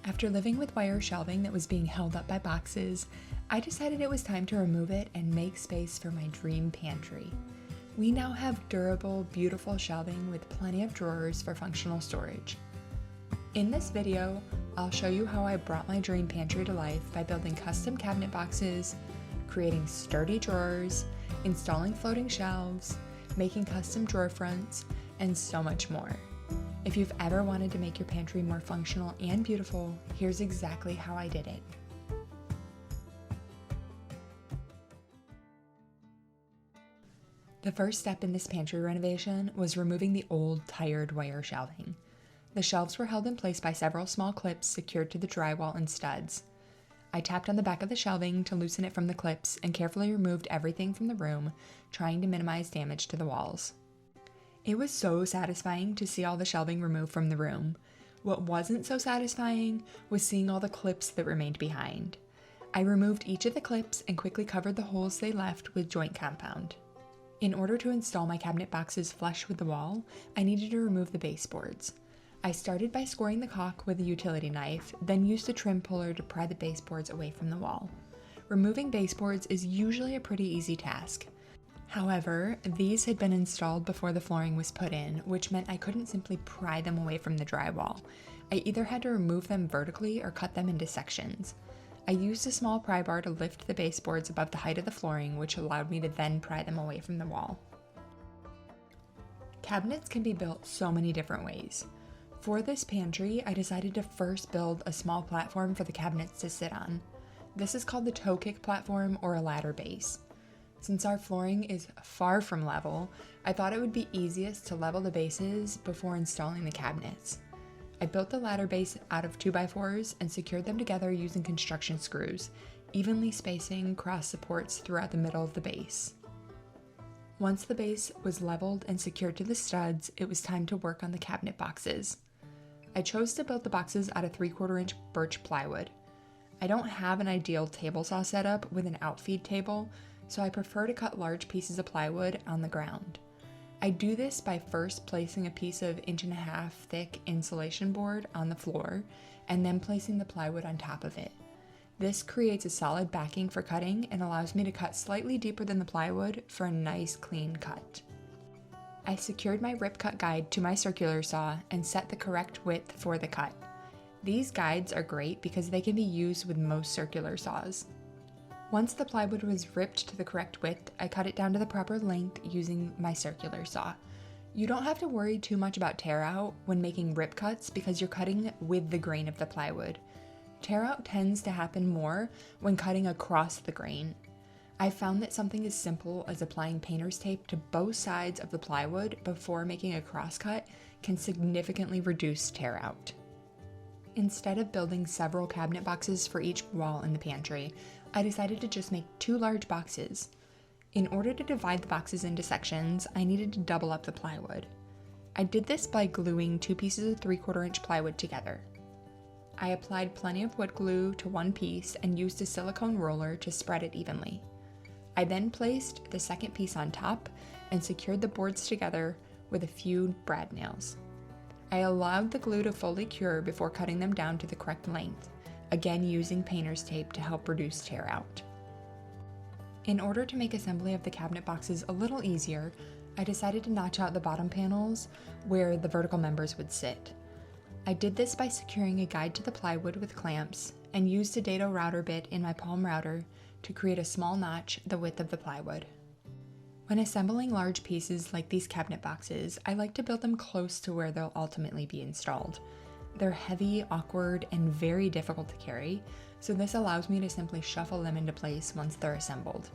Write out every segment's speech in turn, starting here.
After living with wire shelving that was being held up by boxes, I decided it was time to remove it and make space for my dream pantry. We now have durable, beautiful shelving with plenty of drawers for functional storage. In this video, I'll show you how I brought my dream pantry to life by building custom cabinet boxes, creating sturdy drawers, installing floating shelves, making custom drawer fronts, and so much more. If you've ever wanted to make your pantry more functional and beautiful, here's exactly how I did it. The first step in this pantry renovation was removing the old, tired wire shelving. The shelves were held in place by several small clips secured to the drywall and studs. I tapped on the back of the shelving to loosen it from the clips and carefully removed everything from the room, trying to minimize damage to the walls. It was so satisfying to see all the shelving removed from the room. What wasn't so satisfying was seeing all the clips that remained behind. I removed each of the clips and quickly covered the holes they left with joint compound. In order to install my cabinet boxes flush with the wall, I needed to remove the baseboards. I started by scoring the caulk with a utility knife, then used a trim puller to pry the baseboards away from the wall. Removing baseboards is usually a pretty easy task. However, these had been installed before the flooring was put in, which meant I couldn't simply pry them away from the drywall. I either had to remove them vertically or cut them into sections. I used a small pry bar to lift the baseboards above the height of the flooring, which allowed me to then pry them away from the wall. Cabinets can be built so many different ways. For this pantry, I decided to first build a small platform for the cabinets to sit on. This is called the toe kick platform or a ladder base. Since our flooring is far from level, I thought it would be easiest to level the bases before installing the cabinets. I built the ladder base out of 2x4s and secured them together using construction screws, evenly spacing cross supports throughout the middle of the base. Once the base was leveled and secured to the studs, it was time to work on the cabinet boxes. I chose to build the boxes out of 3/4 inch birch plywood. I don't have an ideal table saw setup with an outfeed table, so I prefer to cut large pieces of plywood on the ground. I do this by first placing a piece of 1.5 inch thick insulation board on the floor and then placing the plywood on top of it. This creates a solid backing for cutting and allows me to cut slightly deeper than the plywood for a nice clean cut. I secured my rip cut guide to my circular saw and set the correct width for the cut. These guides are great because they can be used with most circular saws. Once the plywood was ripped to the correct width, I cut it down to the proper length using my circular saw. You don't have to worry too much about tear out when making rip cuts because you're cutting with the grain of the plywood. Tear out tends to happen more when cutting across the grain. I found that something as simple as applying painter's tape to both sides of the plywood before making a cross cut can significantly reduce tear out. Instead of building several cabinet boxes for each wall in the pantry, I decided to just make 2 large boxes. In order to divide the boxes into sections, I needed to double up the plywood. I did this by gluing 2 pieces of 3/4 inch plywood together. I applied plenty of wood glue to one piece and used a silicone roller to spread it evenly. I then placed the second piece on top and secured the boards together with a few brad nails. I allowed the glue to fully cure before cutting them down to the correct length, again using painter's tape to help reduce tear out. In order to make assembly of the cabinet boxes a little easier, I decided to notch out the bottom panels where the vertical members would sit. I did this by securing a guide to the plywood with clamps and used a dado router bit in my palm router to create a small notch the width of the plywood. When assembling large pieces like these cabinet boxes, I like to build them close to where they'll ultimately be installed. They're heavy, awkward, and very difficult to carry, so this allows me to simply shuffle them into place once they're assembled.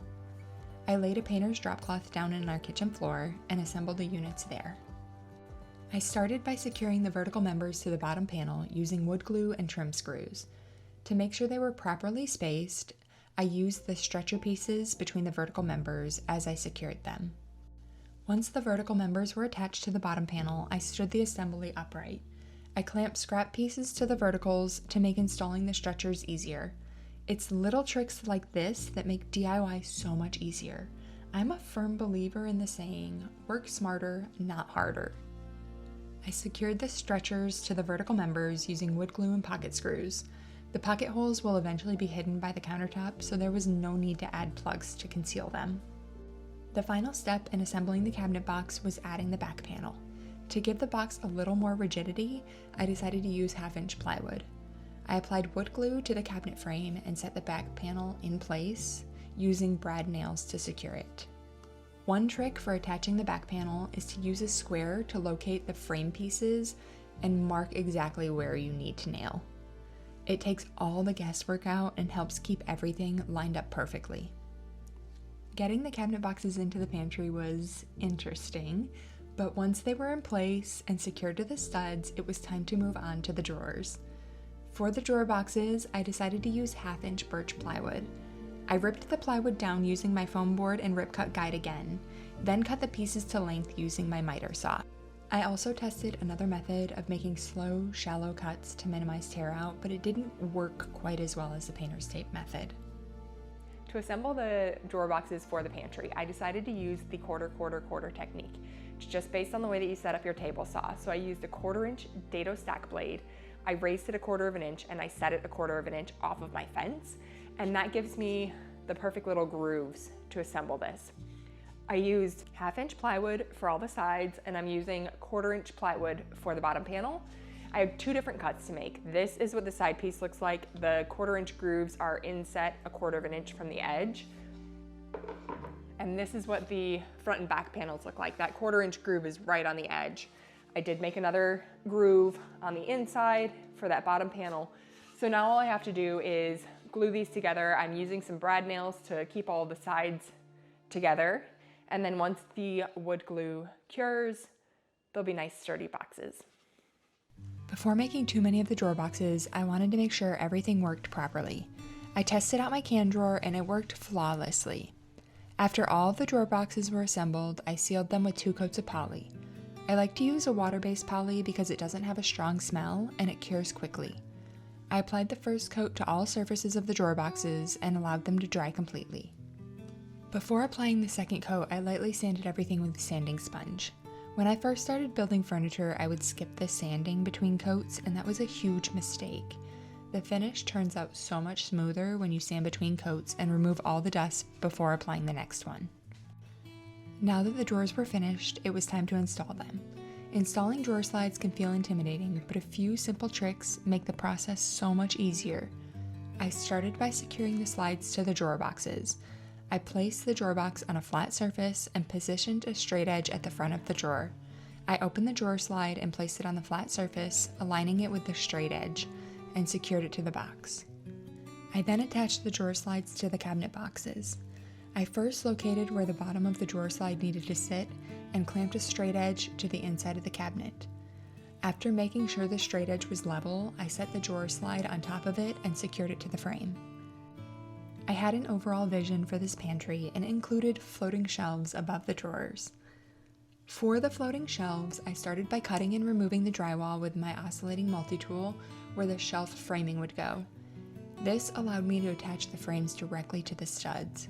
I laid a painter's drop cloth down on our kitchen floor and assembled the units there. I started by securing the vertical members to the bottom panel using wood glue and trim screws. To make sure they were properly spaced, I used the stretcher pieces between the vertical members as I secured them. Once the vertical members were attached to the bottom panel, I stood the assembly upright. I clamped scrap pieces to the verticals to make installing the stretchers easier. It's little tricks like this that make DIY so much easier. I'm a firm believer in the saying, work smarter, not harder. I secured the stretchers to the vertical members using wood glue and pocket screws. The pocket holes will eventually be hidden by the countertop, so there was no need to add plugs to conceal them. The final step in assembling the cabinet box was adding the back panel. To give the box a little more rigidity, I decided to use 1/2-inch plywood. I applied wood glue to the cabinet frame and set the back panel in place using brad nails to secure it. One trick for attaching the back panel is to use a square to locate the frame pieces and mark exactly where you need to nail. It takes all the guesswork out and helps keep everything lined up perfectly. Getting the cabinet boxes into the pantry was interesting, but once they were in place and secured to the studs, it was time to move on to the drawers. For the drawer boxes, I decided to use 1/2-inch birch plywood. I ripped the plywood down using my foam board and rip cut guide again, then cut the pieces to length using my miter saw. I also tested another method of making slow, shallow cuts to minimize tear out, but it didn't work quite as well as the painter's tape method. To assemble the drawer boxes for the pantry, I decided to use the quarter technique. It's just based on the way that you set up your table saw. So I used a 1/4-inch dado stack blade. I raised it 1/4 inch and I set it 1/4 inch off of my fence. And that gives me the perfect little grooves to assemble this. I used 1/2-inch plywood for all the sides, and I'm using 1/4-inch plywood for the bottom panel. I have 2 different cuts to make. This is what the side piece looks like. The 1/4-inch grooves are inset 1/4 inch from the edge. And this is what the front and back panels look like. That 1/4-inch groove is right on the edge. I did make another groove on the inside for that bottom panel. So now all I have to do is glue these together. I'm using some brad nails to keep all the sides together. And then once the wood glue cures, they'll be nice sturdy boxes. Before making too many of the drawer boxes, I wanted to make sure everything worked properly. I tested out my can drawer and it worked flawlessly. After all of the drawer boxes were assembled, I sealed them with 2 coats of poly. I like to use a water-based poly because it doesn't have a strong smell and it cures quickly. I applied the first coat to all surfaces of the drawer boxes and allowed them to dry completely. Before applying the second coat, I lightly sanded everything with a sanding sponge. When I first started building furniture, I would skip the sanding between coats, and that was a huge mistake. The finish turns out so much smoother when you sand between coats and remove all the dust before applying the next one. Now that the drawers were finished, it was time to install them. Installing drawer slides can feel intimidating, but a few simple tricks make the process so much easier. I started by securing the slides to the drawer boxes. I placed the drawer box on a flat surface and positioned a straight edge at the front of the drawer. I opened the drawer slide and placed it on the flat surface, aligning it with the straight edge, and secured it to the box. I then attached the drawer slides to the cabinet boxes. I first located where the bottom of the drawer slide needed to sit and clamped a straight edge to the inside of the cabinet. After making sure the straight edge was level, I set the drawer slide on top of it and secured it to the frame. I had an overall vision for this pantry and included floating shelves above the drawers. For the floating shelves, I started by cutting and removing the drywall with my oscillating multi-tool where the shelf framing would go. This allowed me to attach the frames directly to the studs.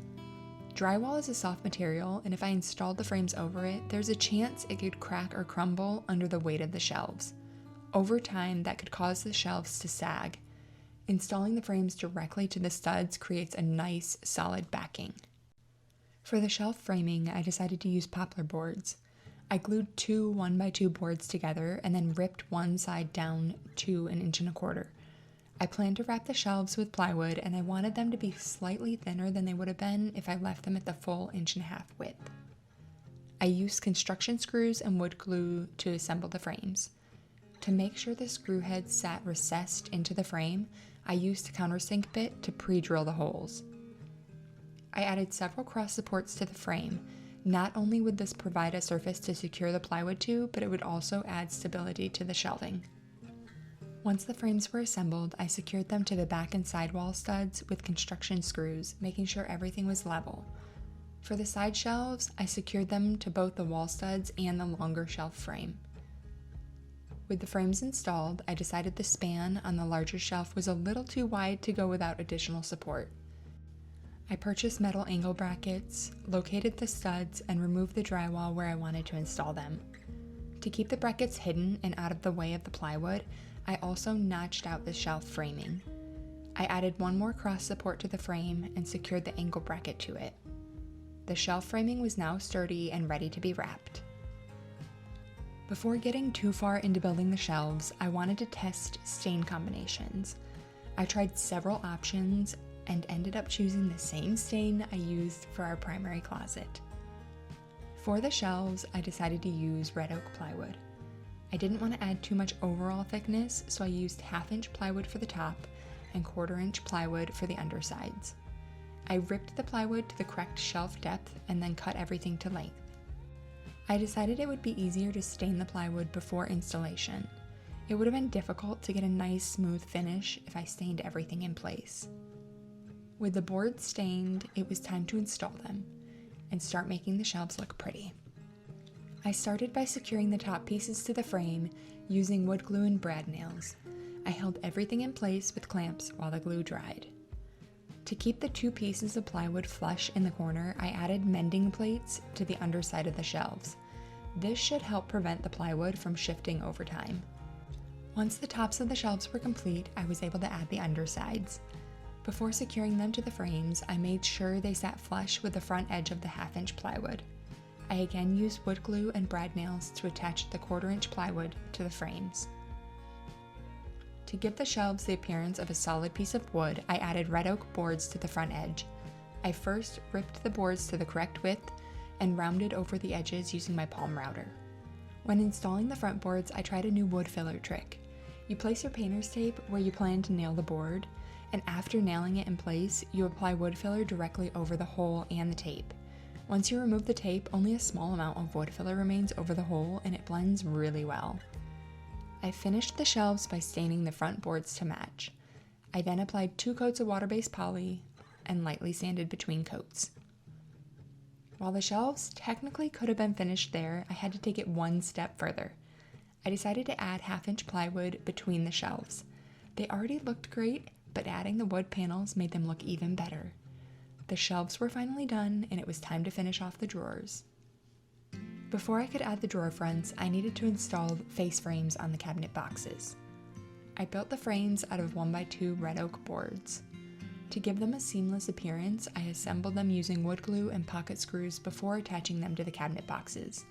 Drywall is a soft material, and if I installed the frames over it, there's a chance it could crack or crumble under the weight of the shelves. Over time, that could cause the shelves to sag. Installing the frames directly to the studs creates a nice, solid backing. For the shelf framing, I decided to use poplar boards. I glued 2 1x2 boards together and then ripped one side down to 1.25 inches. I planned to wrap the shelves with plywood, and I wanted them to be slightly thinner than they would have been if I left them at the full 1.5 inch width. I used construction screws and wood glue to assemble the frames. To make sure the screw heads sat recessed into the frame, I used a countersink bit to pre-drill the holes. I added several cross supports to the frame. Not only would this provide a surface to secure the plywood to, but it would also add stability to the shelving. Once the frames were assembled, I secured them to the back and sidewall studs with construction screws, making sure everything was level. For the side shelves, I secured them to both the wall studs and the longer shelf frame. With the frames installed, I decided the span on the larger shelf was a little too wide to go without additional support. I purchased metal angle brackets, located the studs, and removed the drywall where I wanted to install them. To keep the brackets hidden and out of the way of the plywood, I also notched out the shelf framing. I added one more cross support to the frame and secured the angle bracket to it. The shelf framing was now sturdy and ready to be wrapped. Before getting too far into building the shelves, I wanted to test stain combinations. I tried several options and ended up choosing the same stain I used for our primary closet. For the shelves, I decided to use red oak plywood. I didn't want to add too much overall thickness, so I used 1/2-inch plywood for the top and 1/4-inch plywood for the undersides. I ripped the plywood to the correct shelf depth and then cut everything to length. I decided it would be easier to stain the plywood before installation. It would have been difficult to get a nice smooth finish if I stained everything in place. With the boards stained, it was time to install them and start making the shelves look pretty. I started by securing the top pieces to the frame using wood glue and brad nails. I held everything in place with clamps while the glue dried. To keep the 2 pieces of plywood flush in the corner, I added mending plates to the underside of the shelves. This should help prevent the plywood from shifting over time. Once the tops of the shelves were complete, I was able to add the undersides. Before securing them to the frames, I made sure they sat flush with the front edge of the 1/2-inch plywood. I again used wood glue and brad nails to attach the 1/4-inch plywood to the frames. To give the shelves the appearance of a solid piece of wood, I added red oak boards to the front edge. I first ripped the boards to the correct width and rounded over the edges using my palm router. When installing the front boards, I tried a new wood filler trick. You place your painter's tape where you plan to nail the board, and after nailing it in place, you apply wood filler directly over the hole and the tape. Once you remove the tape, only a small amount of wood filler remains over the hole and it blends really well. I finished the shelves by staining the front boards to match. I then applied 2 coats of water-based poly and lightly sanded between coats. While the shelves technically could have been finished there, I had to take it one step further. I decided to add 1/2-inch plywood between the shelves. They already looked great, but adding the wood panels made them look even better. The shelves were finally done, and it was time to finish off the drawers. Before I could add the drawer fronts, I needed to install face frames on the cabinet boxes. I built the frames out of 1x2 red oak boards. To give them a seamless appearance, I assembled them using wood glue and pocket screws before attaching them to the cabinet boxes.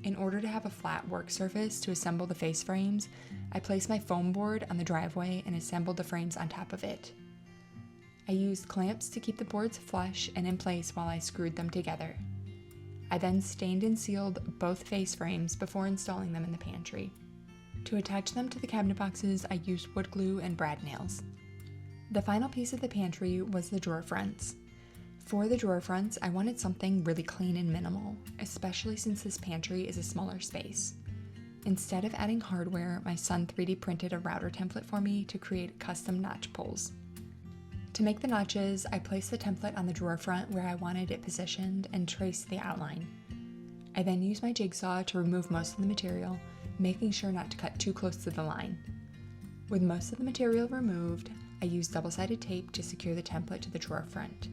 In order to have a flat work surface to assemble the face frames, I placed my foam board on the driveway and assembled the frames on top of it. I used clamps to keep the boards flush and in place while I screwed them together. I then stained and sealed both face frames before installing them in the pantry. To attach them to the cabinet boxes, I used wood glue and brad nails. The final piece of the pantry was the drawer fronts. For the drawer fronts, I wanted something really clean and minimal, especially since this pantry is a smaller space. Instead of adding hardware, my son 3D printed a router template for me to create custom notch pulls. To make the notches, I placed the template on the drawer front where I wanted it positioned and traced the outline. I then used my jigsaw to remove most of the material, making sure not to cut too close to the line. With most of the material removed, I used double-sided tape to secure the template to the drawer front.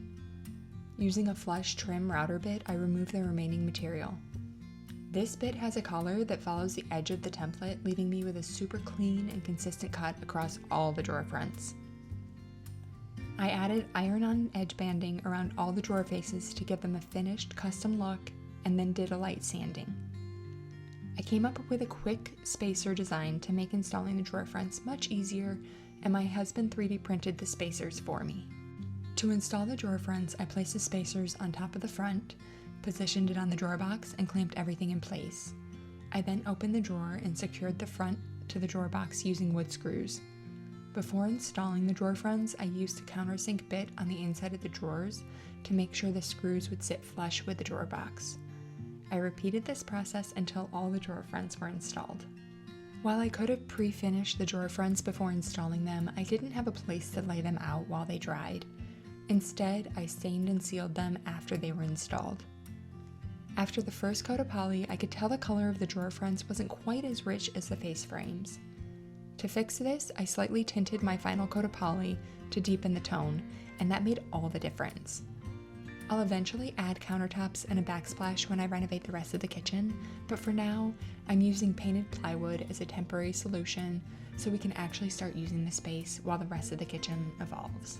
Using a flush trim router bit, I removed the remaining material. This bit has a collar that follows the edge of the template, leaving me with a super clean and consistent cut across all the drawer fronts. I added iron-on edge banding around all the drawer faces to give them a finished custom look, and then did a light sanding. I came up with a quick spacer design to make installing the drawer fronts much easier, and my husband 3D printed the spacers for me. To install the drawer fronts, I placed the spacers on top of the front, positioned it on the drawer box, and clamped everything in place. I then opened the drawer and secured the front to the drawer box using wood screws. Before installing the drawer fronts, I used a countersink bit on the inside of the drawers to make sure the screws would sit flush with the drawer box. I repeated this process until all the drawer fronts were installed. While I could have pre-finished the drawer fronts before installing them, I didn't have a place to lay them out while they dried. Instead, I stained and sealed them after they were installed. After the first coat of poly, I could tell the color of the drawer fronts wasn't quite as rich as the face frames. To fix this, I slightly tinted my final coat of poly to deepen the tone, and that made all the difference. I'll eventually add countertops and a backsplash when I renovate the rest of the kitchen, but for now, I'm using painted plywood as a temporary solution so we can actually start using the space while the rest of the kitchen evolves.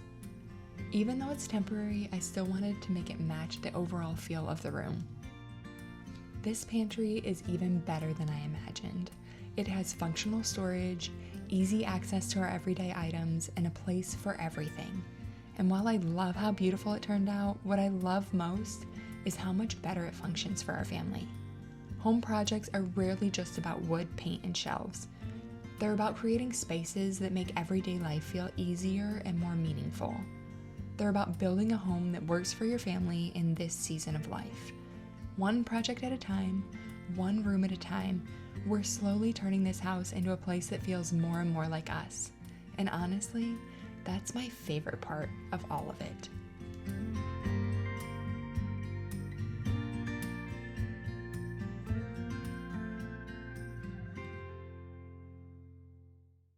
Even though it's temporary, I still wanted to make it match the overall feel of the room. This pantry is even better than I imagined. It has functional storage, easy access to our everyday items, and a place for everything. And while I love how beautiful it turned out, what I love most is how much better it functions for our family. Home projects are rarely just about wood, paint, and shelves. They're about creating spaces that make everyday life feel easier and more meaningful. They're about building a home that works for your family in this season of life. One project at a time, one room at a time, we're slowly turning this house into a place that feels more and more like us. And honestly, that's my favorite part of all of it.